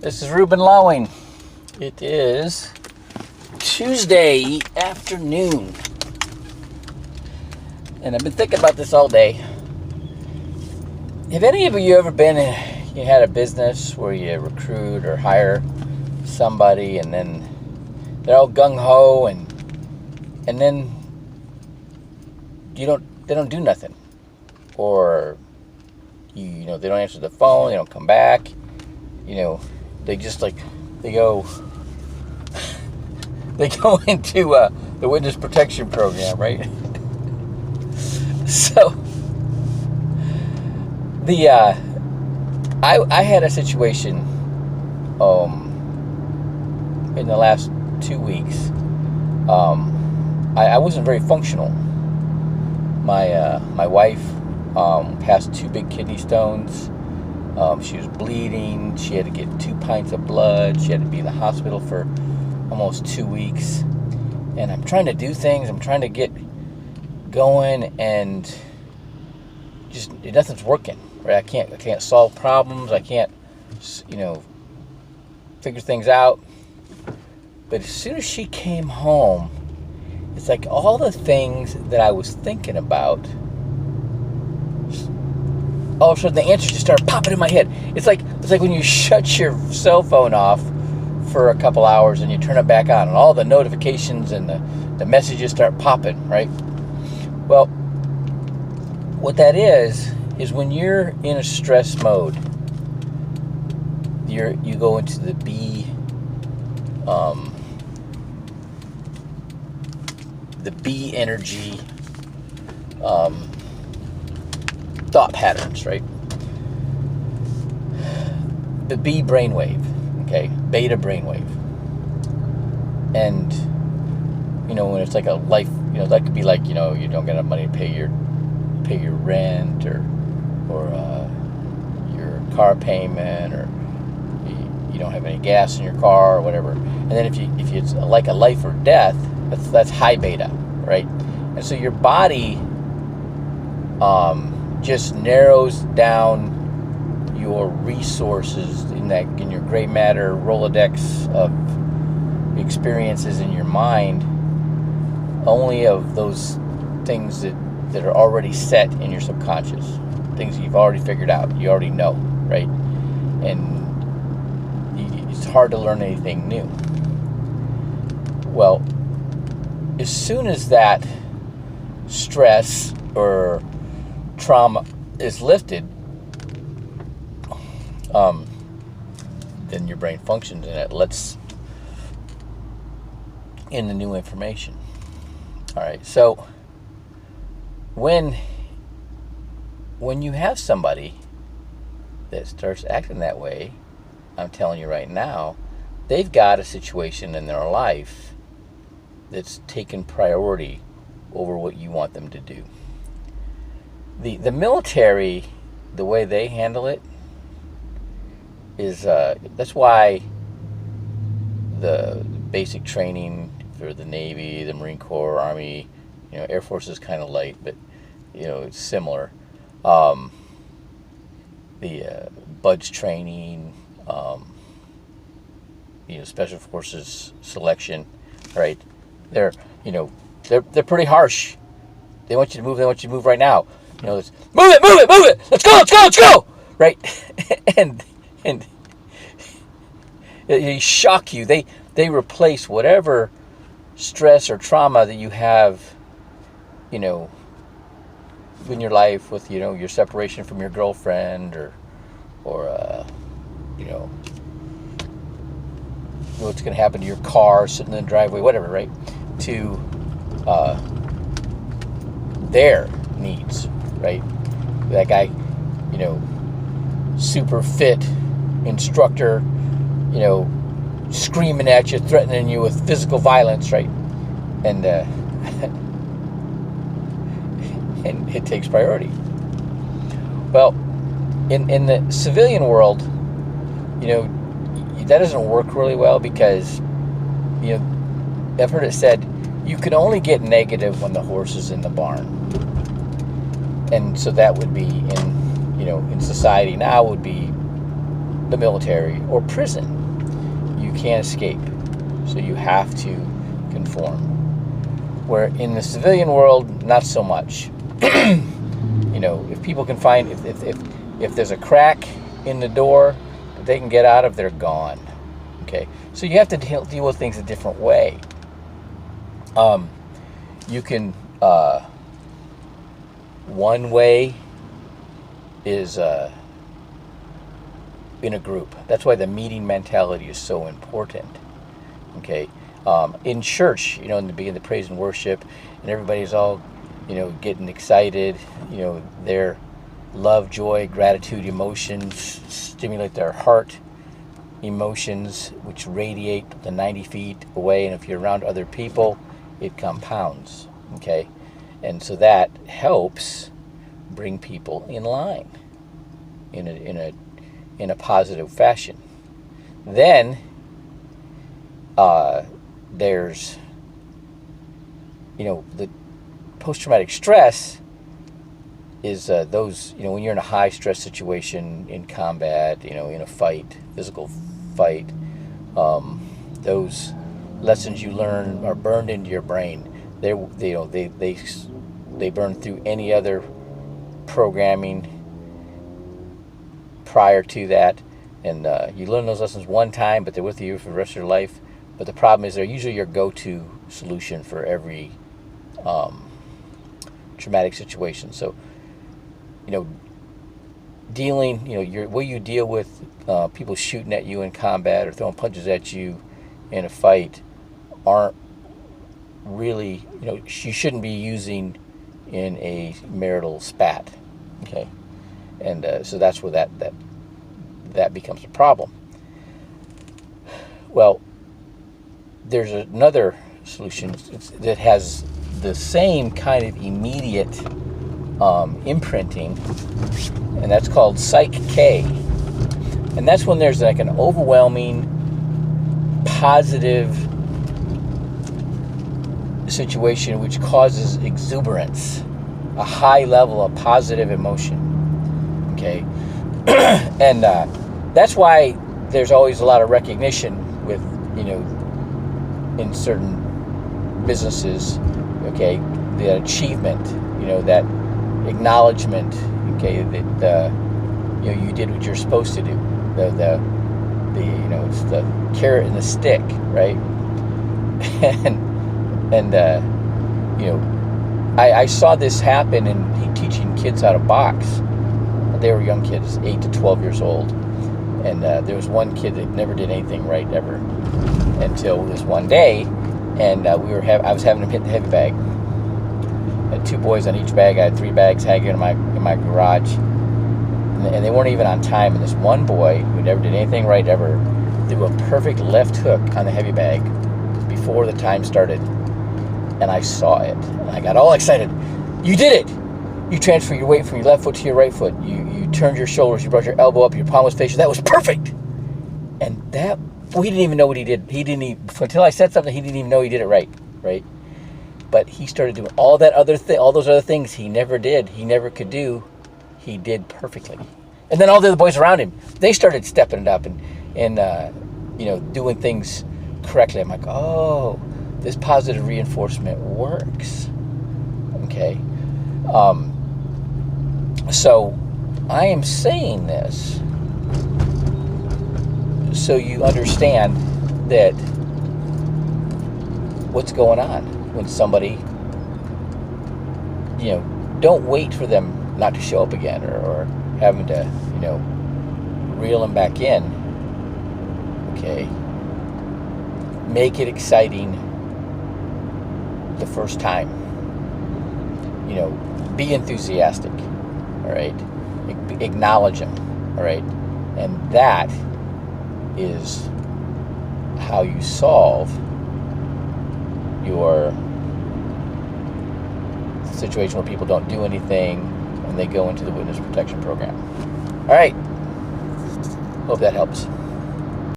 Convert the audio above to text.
This is Ruben Lowing. It is Tuesday afternoon. And I've been thinking about this all day. Have any of you ever you had a business where you recruit or hire somebody and then they're all gung-ho and then they don't do nothing. Or they don't answer the phone, they don't come back. They just they go into the witness protection program, right? So I had a situation in the last 2 weeks. I wasn't very functional. My wife passed 2 big kidney stones. She was bleeding. She had to get 2 pints of blood. She had to be in the hospital for almost 2 weeks. And I'm trying to do things. I'm trying to get going, and just nothing's working. Right? I can't solve problems. I can't, figure things out. But as soon as she came home, it's like all the things that I was thinking about, all of a sudden the answers just start popping in my head. It's like when you shut your cell phone off for a couple hours and you turn it back on, and all the notifications and the messages start popping, right? Well, what that is when you're in a stress mode, you go into the B energy thought patterns, right? The B brainwave, okay, beta brainwave, and when it's like a life, that could be like you don't get enough money to pay your rent or your car payment, or you don't have any gas in your car or whatever. And then if it's like a life or death, that's high beta, right? And so your body just narrows down your resources in your gray matter Rolodex of experiences in your mind, only of those things that are already set in your subconscious, things you've already figured out, you already know, right? And it's hard to learn anything new. Well, as soon as that stress or trauma is lifted, then your brain functions and it lets in the new information. All right, so when you have somebody that starts acting that way, I'm telling you right now, they've got a situation in their life that's taken priority over what you want them to do. The military, the way they handle it is that's why the basic training for the Navy, the Marine Corps, Army, Air Force is kind of light, but it's similar. The BUDS training, Special Forces selection, right? They're pretty harsh. They want you to move. They want you to move right now. It's, move it. Let's go. Right? and they shock you. They replace whatever stress or trauma that you have, in your life with, your separation from your girlfriend or what's going to happen to your car sitting in the driveway, whatever, right? To their needs, right? That guy, super fit instructor, screaming at you, threatening you with physical violence, right? And and it takes priority. Well, in the civilian world, that doesn't work really well because, I've heard it said, you can only get negative when the horse is in the barn. And so that would be in society now would be the military or prison, you can't escape. So you have to conform. Where in the civilian world, not so much. If people can find, if there's a crack in the door that they can get out of, they're gone. Okay, so you have to deal with things a different way. You can, one way is in a group. That's why the meeting mentality is so important. Okay, in church, in the beginning, the praise and worship, and everybody's all, getting excited. Their love, joy, gratitude, emotions stimulate their heart emotions, which radiate the 90 feet away, and if you're around other people, it compounds. Okay, and so that helps bring people in line in a positive fashion. Then there's the post-traumatic stress is those when you're in a high stress situation, in combat, in a fight, physical fight, those lessons you learn are burned into your brain. They burn through any other programming prior to that, and you learn those lessons one time, but they're with you for the rest of your life. But the problem is they're usually your go-to solution for every traumatic situation. So dealing, where you deal with people shooting at you in combat or throwing punches at you in a fight aren't really, you shouldn't be using in a marital spat. Okay, and so that's where that becomes a problem. Well, there's another solution that has the same kind of immediate imprinting, and that's called Psych-K. And that's when there's like an overwhelming positive situation which causes exuberance, a high level of positive emotion. Okay, and that's why there's always a lot of recognition with in certain businesses. Okay, the achievement, that acknowledgement. Okay, that you did what you're supposed to do. The it's the carrot and the stick, right? and I saw this happen in teaching kids how to box. They were young kids, 8 to 12 years old, and there was one kid that never did anything right ever until this one day, and I was having him hit the heavy bag. I had 2 boys on each bag. I had 3 bags hanging in my garage, and they weren't even on time. And this one boy who never did anything right ever threw a perfect left hook on the heavy bag before the time started, and I saw it, and I got all excited. You did it! You transferred your weight from your left foot to your right foot. You turned your shoulders. You brought your elbow up. Your palm was facing. That was perfect. And that, he didn't even know what he did. He didn't even, until I said something, he didn't even know he did it right. But he started doing all those other things he never did. He never could do. He did perfectly. And then all the other boys around him, they started stepping it up and doing things correctly. I'm like, oh, this positive reinforcement works. Okay. So I am saying this so you understand that what's going on when somebody, don't wait for them not to show up again or having to, reel them back in. Okay. Make it exciting the first time. Be enthusiastic. All right. Acknowledge them. All right. And that is how you solve your situation where people don't do anything and they go into the witness protection program. All right. Hope that helps.